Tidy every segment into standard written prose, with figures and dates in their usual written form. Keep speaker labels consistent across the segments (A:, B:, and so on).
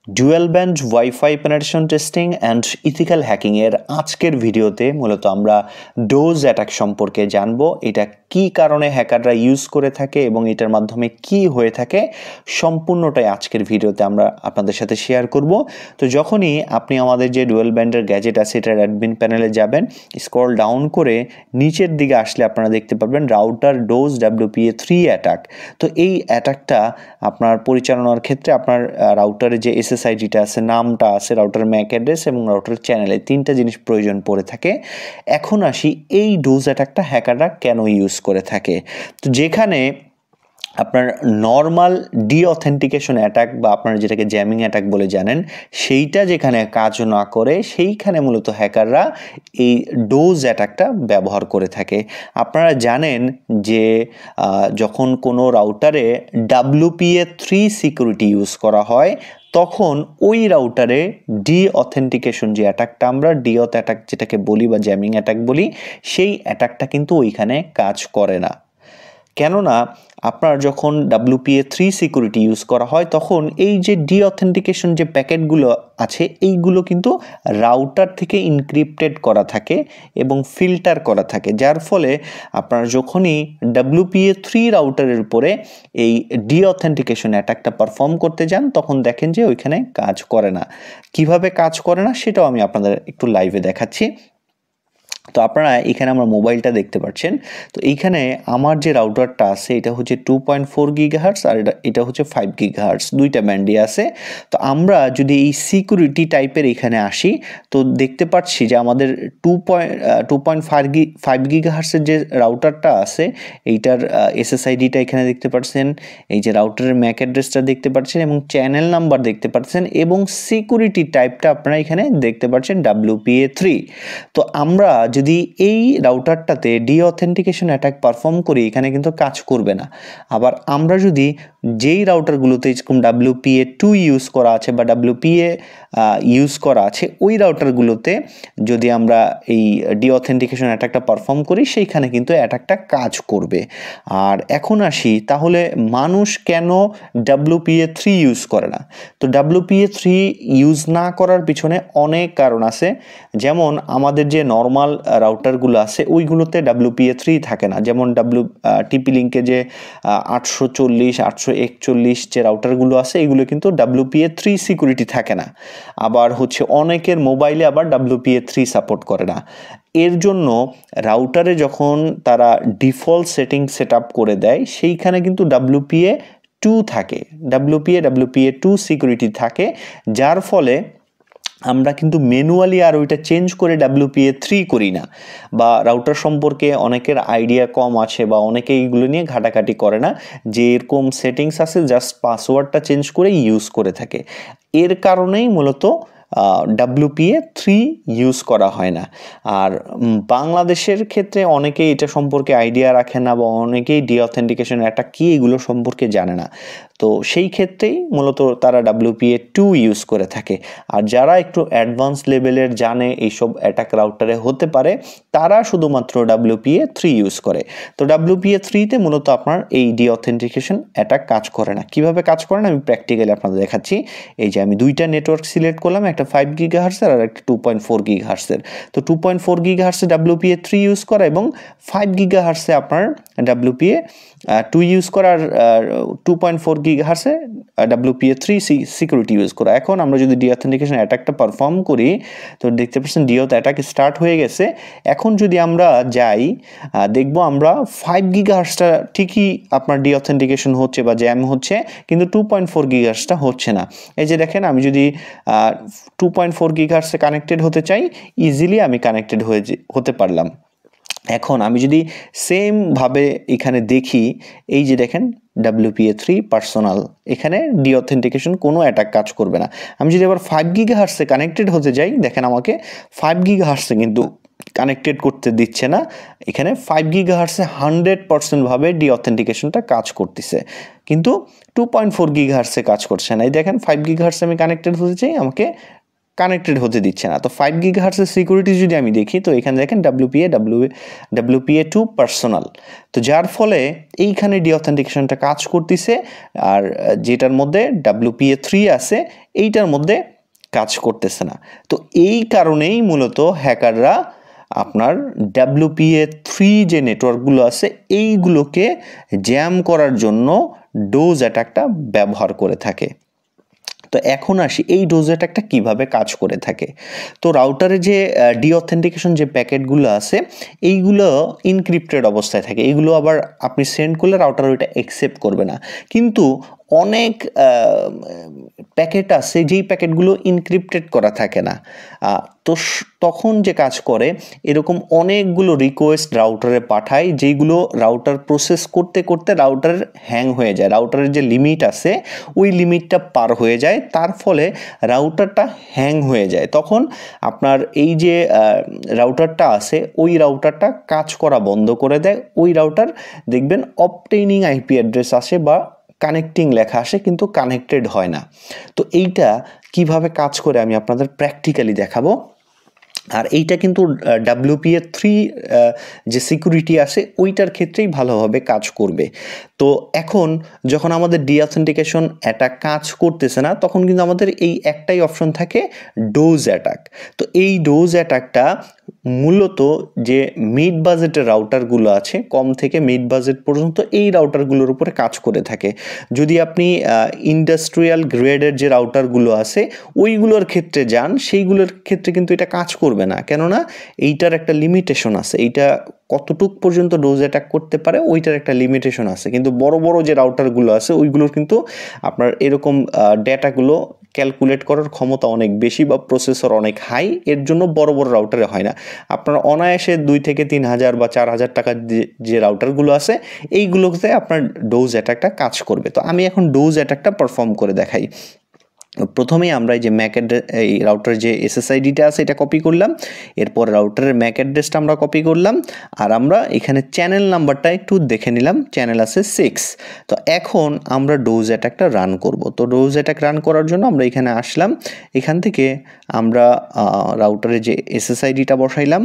A: Dual band wifi penetration testing and ethical হ্যাকিংয়ের আজকের ভিডিওতে মূলত আমরা ডোজ অ্যাটাক সম্পর্কে জানব। এটা কি কারণে হ্যাকাররা ইউজ করে থাকে এবং এটার মাধ্যমে কি হয়ে থাকে সম্পূর্ণটাই আজকের ভিডিওতে আমরা আপনাদের সাথে শেয়ার করব। তো যখনই আপনি আমাদের যে ডুয়াল ব্যান্ডের গ্যাজেট আছে এটার অ্যাডমিন প্যানেলে যাবেন, স্ক্রল ডাউন করে নিচের দিকে আসলে আপনারা দেখতে পাবেন রাউটার ডোজ WPA3 অ্যাটাক। তো এই অ্যাটাকটা আপনার পরিচালনার ক্ষেত্রে আপনার রাউটারে যে SSIDটা আছে, নামটা আছে, রাউটার ম্যাক অ্যাড্রেস এবং রাউটার চ্যানেলে তিনটা জিনিস প্রয়োজন পড়ে থাকে। এখন আসি এই ডোজ অ্যাটাকটা হ্যাকাররা কেন ইউজ করে থাকে। তো যেখানে আপনার নর্মাল ডিঅথেন্টিকেশন অ্যাটাক বা আপনারা যেটাকে জ্যামিং অ্যাটাক বলে জানেন সেইটা যেখানে কাজ না করে সেইখানে মূলত হ্যাকাররা এই ডোজ অ্যাটাকটা ব্যবহার করে থাকে। আপনারা জানেন যে যখন কোনো রাউটারে WPA3 সিকিউরিটি ইউজ করা হয় তখন ওই রাউটারে ডিঅথেন্টিকেশন যে অ্যাটাকটা আমরা ডিঅথ অ্যাটাক যেটাকে বলি বা জ্যামিং অ্যাটাক বলি, সেই অ্যাটাকটা কিন্তু ওইখানে কাজ করে না। কেননা আপনার যখন WPA3 সিকিউরিটি ইউজ করা হয় তখন এই যে ডিঅথেন্টিকেশন যে প্যাকেটগুলো আছে এইগুলো কিন্তু রাউটার থেকে ইনক্রিপ্টেড করা থাকে এবং ফিল্টার করা থাকে, যার ফলে আপনারা যখনই WPA3 রাউটারের উপরে এই ডিঅথেন্টিকেশন অ্যাটাকটা পারফর্ম করতে যান তখন দেখেন যে ওইখানে কাজ করে না। কিভাবে কাজ করে না সেটাও আমি আপনাদের একটু লাইভে দেখাচ্ছি। তো আপনারা এখানে আমার মোবাইলটা দেখতে পাচ্ছেন। তো এইখানে আমার যে রাউটারটা আছে এটা হচ্ছে 2.4 GHz আর এটা হচ্ছে 5 GHz, দুইটা ব্যান্ডই আছে। তো আমরা যদি এই সিকিউরিটি টাইপের এখানে আসি তো দেখতে পাচ্ছি যে আমাদের 2.5 GHz এর যে রাউটারটা আছে এইটার SSIDটা এখানে দেখতে পাচ্ছেন, এই যে রাউটারের ম্যাক অ্যাড্রেসটা দেখতে পাচ্ছেন এবং চ্যানেল নাম্বার দেখতে পাচ্ছেন এবং সিকিউরিটি টাইপটা আপনারা এখানে দেখতে পাচ্ছেন WPA3। তো আমরা যদি এই রাউটারটাতে ডিঅথেন্টিকেশন অ্যাটাক পারফর্ম করি এখানে কিন্তু কাজ করবে না। আবার আমরা যদি যেই রাউটারগুলোতে যেরকম WPA2 ইউজ করা আছে বা WPA ইউজ করা আছে ওই রাউটারগুলোতে যদি আমরা এই ডিঅথেন্টিকেশন অ্যাটাকটা পারফর্ম করি সেইখানে কিন্তু অ্যাটাকটা কাজ করবে। আর এখন আসি তাহলে মানুষ কেন WPA3 ইউজ করে না। তো WPA3 ইউজ না করার পিছনে অনেক কারণ আছে। যেমন আমাদের যে নর্মাল রাউটারগুলো আছে ওইগুলোতে WPA3 থাকে না। যেমন TP লিঙ্কে যে 840 841 যে রাউটারগুলো আছে এগুলো কিন্তু WPA3 সিকিউরিটি থাকে না। আবার হচ্ছে অনেকের মোবাইলে আবার WPA3 সাপোর্ট করে না। এর জন্য রাউটারে যখন তারা ডিফল্ট সেটিং সেট আপ করে দেয় সেইখানে কিন্তু WPA2 থাকে, WPA2 সিকিউরিটি থাকে, যার ফলে আমরা কিন্তু ম্যানুয়ালি আর ওইটা চেঞ্জ করে WPA3 করি না। বা রাউটার সম্পর্কে অনেকের আইডিয়া কম আছে বা অনেকে এইগুলো নিয়ে ঘাটাঘাটি করে না, যে এরকম সেটিংস আছে জাস্ট পাসওয়ার্ডটা চেঞ্জ করে ইউজ করে থাকে। এর কারণেই মূলত WPA3 ইউজ করা হয় না। আর বাংলাদেশের ক্ষেত্রে অনেকেই এটা সম্পর্কে আইডিয়া রাখে না বা অনেকেই ডিঅথেন্টিকেশন অ্যাটাক কি এগুলো সম্পর্কে জানে না। তো সেই ক্ষেত্রেই মূলত তারা WPA2 ইউজ করে থাকে। আর যারা একটু অ্যাডভান্স লেভেলের জানে এইসব অ্যাটাক রাউটারে হতে পারে তারা শুধুমাত্র WPA3 ইউজ করে। তো WPA3তে মূলত আপনার এই ডিঅথেন্টিকেশন অ্যাটাক কাজ করে না। কিভাবে কাজ করে না আমি প্র্যাকটিক্যালি আপনাদের দেখাচ্ছি। এই যে আমি দুইটা নেটওয়ার্ক সিলেক্ট করলাম, একটা 5 GHz আর একটা 2.4 GHz। তো 2.4 GHz WPA3 ইউজ করা এবং 5 GHz আপনার WPA2 ইউজ করার 2.4 GHz WPA3 সিকিউরিটি ইউজ করা। এখন আমরা যদি ডিঅথেন্টিকেশন অ্যাটাকটা পারফর্ম করি তো দেখতে পাচ্ছেন ডিঅথ অ্যাটাক স্টার্ট হয়ে গেছে। এখন যদি আমরা যাই দেখবো আমরা 5 GHzটা ঠিকই আপনার ডিঅথেন্টিকেশন হচ্ছে বা জ্যাম হচ্ছে, কিন্তু 2.4 GHzটা হচ্ছে না। এই যে দেখেন আমি যদি 2.4 GHz কানেক্টেড হতে চাই ইজিলি আমি কানেক্টেড হতে পারলাম। এখন আমি যদি সেমভাবে এখানে দেখি এই যে দেখেন WPA3 পার্সোনাল, এখানে ডিঅথেন্টিকেশন কোনো অ্যাটাক কাজ করবে না। আমি যদি আবার 5 GHz কানেক্টেড হতে যাই দেখেন আমাকে 5 GHz কিন্তু কানেক্টেড করতে দিচ্ছে না। এখানে 5 GHz 100% ভাবে ডিঅথেন্টিকেশনটা কাজ করতেছে, কিন্তু 2.4 GHz কাজ করছে না। এই দেখেন 5 GHz আমি কানেক্টেড হতে চাই আমাকে কানেক্টেড হতে দিচ্ছে না। তো 5 গিগাহার্টজের সিকিউরিটি যদি আমি দেখি, তো এখানে দেখেন WPA 2 পার্সোনাল। তো যার ফলে এইখানে ডিঅথেন্টিকেশনটা কাজ করতেছে, আর যেটার মধ্যে WPA 3 আছে এইটার মধ্যে কাজ করতেছে না। তো এই কারণেই মূলত হ্যাকাররা আপনার WPA 3 যে নেটওয়ার্কগুলো আছে এইগুলোকে জ্যাম করার জন্য ডোজ অ্যাটাকটা ব্যবহার করে থাকে। তো এখন আসি এই ডোজ অ্যাটাকটা কীভাবে কাজ করে থাকে। তো রাউটারে যে ডিঅথেন্টিকেশন যে প্যাকেটগুলো আছে এইগুলো ইনক্রিপ্টেড অবস্থায় থাকে, এইগুলো আবার আপনি সেন্ড করলে রাউটার ওইটা অ্যাকসেপ্ট করবে না। কিন্তু অনেক প্যাকেট আছে যেই প্যাকেটগুলো ইনক্রিপ্টেড করা থাকে না। তো তখন যে কাজ করে, এরকম অনেকগুলো রিকোয়েস্ট রাউটারে পাঠায় যেইগুলো রাউটার প্রসেস করতে করতে রাউটার হ্যাং হয়ে যায়, রাউটারের যে লিমিট আছে ওই লিমিটটা পার হয়ে যায়, তার ফলে রাউটারটা হ্যাং হয়ে যায়। তখন আপনার এই যে রাউটারটা আছে ওই রাউটারটা কাজ করা বন্ধ করে দেয়। ওই রাউটার দেখবেন অবটেইনিং আইপি অ্যাড্রেস আসে বা কানেক্টিং লেখা আসে, কিন্তু কানেক্টেড হয় না। তো এইটা কিভাবে কাজ করে আমি আপনাদের প্র্যাকটিক্যালি দেখাবো। আর এইটা কিন্তু WPA 3 যে সিকিউরিটি আছে ওইটার ক্ষেত্রেই ভালোভাবে কাজ করবে। তো এখন যখন আমাদের ডিঅথেন্টিকেশন অ্যাটাক কাজ করতেছে না, তখন কিন্তু আমাদের এই একটাই অপশন থাকে, ডোজ অ্যাটাক। তো এই ডোজ অ্যাটাকটা মূলত যে মিড বাজেটের রাউটারগুলো আছে, কম থেকে মিড বাজেট পর্যন্ত, এই রাউটারগুলোর উপরে কাজ করে থাকে। যদি আপনি ইন্ডাস্ট্রিয়াল গ্রেডের যে রাউটারগুলো আছে ওইগুলোর ক্ষেত্রে যান, সেইগুলোর ক্ষেত্রে কিন্তু এটা কাজ করবে না, কেননা এইটার একটা লিমিটেশন আছে, এইটা কতটুক পর্যন্ত ডোজ অ্যাটাক করতে পারে ওইটার একটা লিমিটেশন আছে। কিন্তু বড় বড় যে রাউটারগুলো আছে ওইগুলোর কিন্তু আপনার এরকম ডেটাগুলো ক্যালকুলেট করার ক্ষমতা অনেক বেশি বা প্রসেসর অনেক হাই, এর জন্য বড় বড় রাউটারে হয় না। আপনার অনায়াসে 2 থেকে 3,000 বা 4,000 টাকার যে রাউটারগুলো আছে এইগুলোতে আপনার ডোজ অ্যাটাকটা কাজ করবে। তো আমি এখন ডোজ অ্যাটাকটা পারফর্ম করে দেখাই। প্রথমেই আমরা এই যে এই রাউটারের যে SSIDটা আছে এটা কপি করলাম, এরপর রাউটারের ম্যাক অ্যাড্রেসটা আমরা কপি করলাম, আর আমরা এখানে চ্যানেল নাম্বারটা একটু দেখে নিলাম, চ্যানেল আছে 6। তো এখন আমরা ডোজ অ্যাটাকটা রান করব। তো ডোজ অ্যাটাক রান করার জন্য আমরা এখানে আসলাম, এখান থেকে আমরা রাউটারের যে SSIDটা বসাইলাম,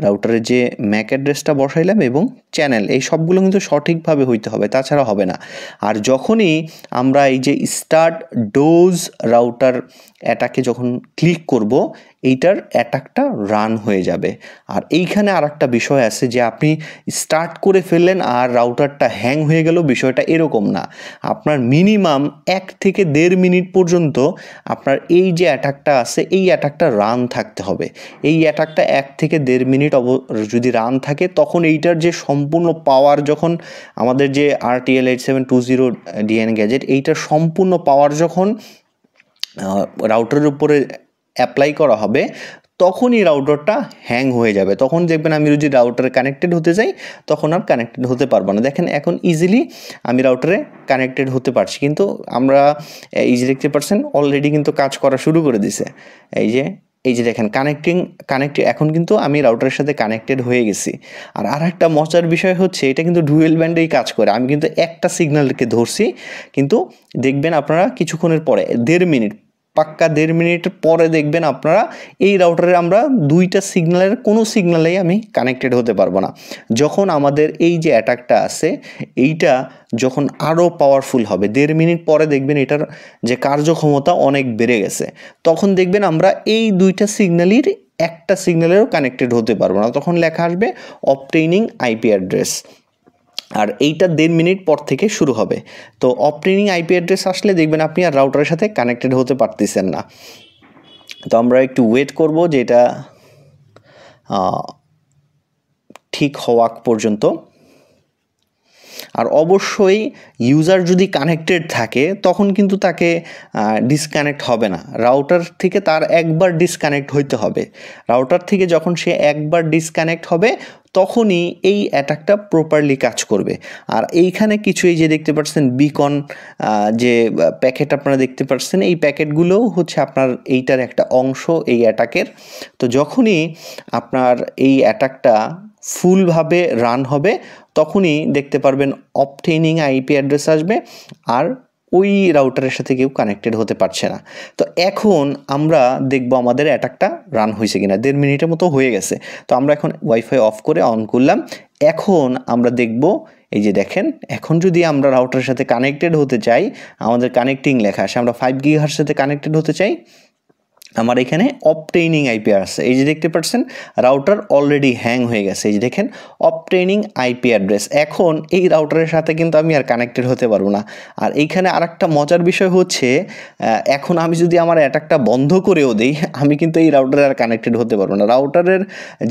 A: রাউটারের যে ম্যাক অ্যাড্রেসটা বসাইলাম এবং চ্যানেল, এই সবগুলো কিন্তু সঠিকভাবে হইতে হবে, তাছাড়া হবে না। আর যখনই আমরা এই যে স্টার্ট ডোজ রাউটার অ্যাটাকে যখন ক্লিক করব, এইটার অ্যাটাকটা রান হয়ে যাবে। আর এইখানে আর একটা বিষয় আছে যে আপনি স্টার্ট করে ফেললেন আর রাউটারটা হ্যাং হয়ে গেল, বিষয়টা এরকম না। আপনার মিনিমাম 1 থেকে 1.5 মিনিট পর্যন্ত আপনার এই যে অ্যাটাকটা আছে এই অ্যাটাকটা রান থাকতে হবে। এই অ্যাটাকটা 1 থেকে 1.5 মিনিট যদি রান থাকে, তখন এইটার যে সম্পূর্ণ পাওয়ার, যখন আমাদের যে RTL 8720 DN গ্যাজেট, এইটার সম্পূর্ণ পাওয়ার যখন রাউটারের উপরে অ্যাপ্লাই করা হবে, তখনই রাউটারটা হ্যাং হয়ে যাবে। তখন দেখবেন আমি যদি রাউটারে কানেক্টেড হতে যাই তখন আর কানেক্টেড হতে পারবো না। দেখেন এখন ইজিলি আমি রাউটারে কানেক্টেড হতে পারছি, কিন্তু আমরা এই যে দেখতে পাচ্ছেন অলরেডি কিন্তু কাজ করা শুরু করে দিছে। এই যে দেখেন কানেক্টিং এখন কিন্তু আমি রাউটারের সাথে কানেক্টেড হয়ে গেছি। আর একটা মজার বিষয় হচ্ছে এটা কিন্তু ডুয়েল ব্যান্ডেই কাজ করে। আমি কিন্তু একটা সিগন্যালকে ধরছি, কিন্তু দেখবেন আপনারা কিছুক্ষণের পরে 1.5 মিনিট, পাক্কা 1.5 মিনিট পরে দেখবেন আপনারা এই রাউটারে আমরা 2টা সিগন্যালের কোনো সিগন্যালেই আমি কানেক্টেড হতে পারবো না। যখন আমাদের এই যে অ্যাটাকটা আছে এইটা যখন আরও পাওয়ারফুল হবে, 1.5 মিনিট পরে দেখবেন এটার যে কার্যক্ষমতা অনেক বেড়ে গেছে, তখন দেখবেন আমরা এই 2টা সিগন্যালের একটা সিগন্যালেরও কানেক্টেড হতে পারবো না। তখন লেখা আসবে অবটেইনিং আইপি অ্যাড্রেস, আর এইটা 1.5 মিনিট পর থেকে শুরু হবে। তো অবটেইনিং আইপি অ্যাড্রেস আসলে দেখবেন আপনি আর রাউটারের সাথে কানেক্টেড হতে পারতেছেন না। তো আমরা একটু ওয়েট করব যে এটা ঠিক হওয়া পর্যন্ত। আর অবশ্যই ইউজার যদি কানেক্টেড থাকে তখন কিন্তু তাকে ডিসকানেক্ট হবে না, রাউটার থেকে তার একবার ডিসকানেক্ট হইতে হবে। রাউটার থেকে যখন সে একবার ডিসকানেক্ট হবে তখনই এই অ্যাটাকটা প্রপারলি কাজ করবে। আর এইখানে কিছু এই যে দেখতে পাচ্ছেন বিকন যে প্যাকেট আপনারা দেখতে পাচ্ছেন, এই প্যাকেটগুলোও হচ্ছে আপনার এইটার একটা অংশ এই অ্যাটাকের। তো যখনই আপনার এই অ্যাটাকটা ফুলভাবে রান হবে তখনই দেখতে পারবেন অবটেইনিং আইপি অ্যাড্রেস আসবে আর ওই রাউটারের সাথে কেউ কানেক্টেড হতে পারছে না। তো এখন আমরা দেখব আমাদের অ্যাটাকটা রান হয়েছে কিনা। 1.5 মিনিটের মতো হয়ে গেছে। তো আমরা এখন ওয়াইফাই অফ করে অন করলাম। এখন আমরা দেখব, এই যে দেখেন, এখন যদি আমরা রাউটারের সাথে কানেক্টেড হতে চাই, আমাদের কানেক্টিং লেখা আসে, আমরা 5 GHz সাথে কানেক্টেড হতে চাই, আমার এখানে অবটেইনিং আইপি আছে। এই যে দেখতে পাচ্ছেন রাউটার অলরেডি হ্যাং হয়ে গেছে। এই যে দেখেন অবটেইনিং আইপি অ্যাড্রেস। এখন এই রাউটারের সাথে কিন্তু আমি আর কানেক্টেড হতে পারবো না। আর এইখানে আরেকটা মজার বিষয় হচ্ছে, এখন আমি যদি আমার অ্যাটাকটা বন্ধ করেও দিই, আমি কিন্তু এই রাউটারে আর কানেক্টেড হতে পারবো না। রাউটারের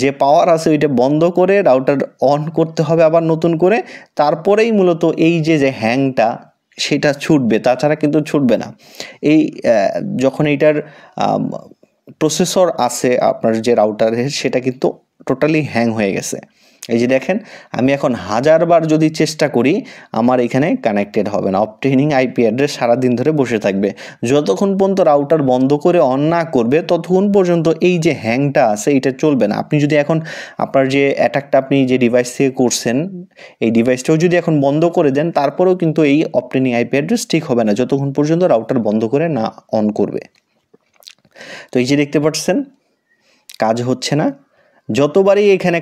A: যে পাওয়ার আছে ওইটা বন্ধ করে রাউটার অন করতে হবে আবার নতুন করে, তারপরেই মূলত এই যে হ্যাংটা সেটা ছুটবে, তাছাড়া কিন্তু ছুটবে না। এই যখন এইটার প্রসেসর আছে আপনার যে রাউটারের, সেটা কিন্তু টোটালি হ্যাং হয়ে গেছে। এই যে দেখেন, আমি এখন 1000 বার যদি চেষ্টা করি আমার এখানে কানেক্টেড হবে না। অবটেইনিং আইপি অ্যাড্রেস সারাদিন ধরে বসে থাকবে। যতক্ষণ পর্যন্ত রাউটার বন্ধ করে অন না করবে ততক্ষণ পর্যন্ত এই যে হ্যাংটা আছে এটা চলবে না। আপনি যদি এখন আপনার যে অ্যাটাকটা আপনি যে ডিভাইস থেকে করছেন, এই ডিভাইসটাও যদি এখন বন্ধ করে দেন, তারপরেও কিন্তু এই অবটেইনিং আইপি অ্যাড্রেস ঠিক হবে না যতক্ষণ পর্যন্ত রাউটার বন্ধ করে না অন করবে। তো এই যে দেখতে পাচ্ছেন কাজ হচ্ছে না। যতবারই এখানে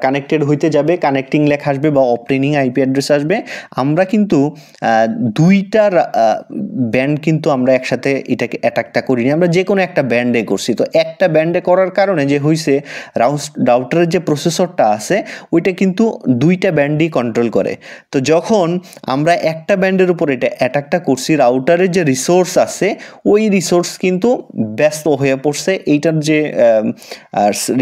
A: কানেক্টেড হইতে যাবে, কানেক্টিং লেখা আসবে বা অবটেইনিং আইপি অ্যাড্রেস আসবে, আমরা কিন্তু দুইটার ব্যান্ড কিন্তু আমরা একসাথে এটাকে অ্যাটাকটা করিনি, আমরা যে কোনো একটা ব্যান্ডে করছি। তো একটা ব্যান্ডে করার কারণে যে হয়েছে, রাউটারের যে প্রসেসরটা আছে ওইটা কিন্তু দুইটা ব্যান্ডই কন্ট্রোল করে। তো যখন আমরা একটা ব্যান্ডের উপর এটা অ্যাটাকটা করছি, রাউটারের যে রিসোর্স আছে ওই রিসোর্স কিন্তু ব্যস্ত হয়ে পড়ছে এইটার যে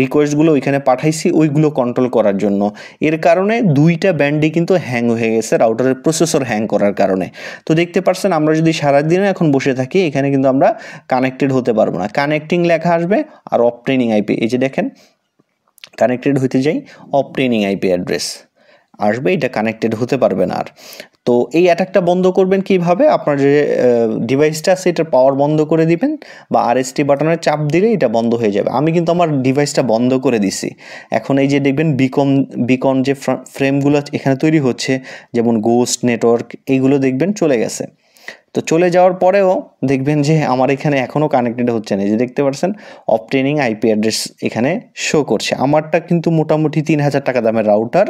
A: রিকোয়েস্টগুলো ওইখানে পাঠাইছি ওইগুলো কন্ট্রোল করার জন্য। এর কারণে দুইটা ব্যান্ডই কিন্তু হ্যাং হয়ে গেছে রাউটারের প্রসেসর হ্যাং করার কারণে। তো দেখতে পাচ্ছেন আমরা যদি সারাদিনে এখন বসে থাকি এখানে কিন্তু আমরা কানেক্টেড হতে পারবো না। কানেক্টিং লেখা আসবে আর অবটেইনিং আইপি, এই যে দেখেন কানেক্টেড হতে যাই, অবটেইনিং আইপি অ্যাড্রেস আসবে, এটা কানেক্টেড হতে পারবে না আর। তো এই অ্যাটাকটা বন্ধ করবেন কিভাবে? আপনার যে ডিভাইসটা আছে এটার পাওয়ার বন্ধ করে দিবেন বা RST বাটনে চাপ দিলে এটা বন্ধ হয়ে যাবে। আমি কিন্তু আমার ডিভাইসটা বন্ধ করে দিছি। এখন এই যে দেখবেন বিকন যে ফ্রেমগুলো এখানে তৈরি হচ্ছে, যেমন গোস্ট নেটওয়ার্ক, এইগুলো দেখবেন চলে গেছে। তো চলে যাওয়ার পরেও দেখবেন যে আমার এখানে এখনও কানেক্টেড হচ্ছে না। যে দেখতে পাচ্ছেন অবটেইনিং আইপি অ্যাড্রেস এখানে শো করছে। আমারটা কিন্তু মোটামুটি 3000 টাকা দামের রাউটার,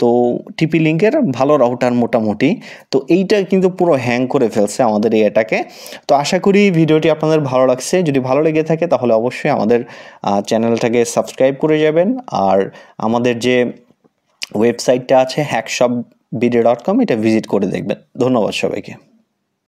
A: তো টিপি লিঙ্কের ভালো রাউটার মোটামুটি। তো এইটা কিন্তু পুরো হ্যাং করে ফেলছে আমাদের এই এটাকে। তো আশা করি ভিডিওটি আপনাদের ভালো লাগছে। যদি ভালো লেগে থাকে তাহলে অবশ্যই আমাদের চ্যানেলটাকে সাবস্ক্রাইব করে যাবেন। আর আমাদের যে ওয়েবসাইটটা আছে hackshopvideo.com, এটা ভিজিট করে দেখবেন। ধন্যবাদ সবাইকে।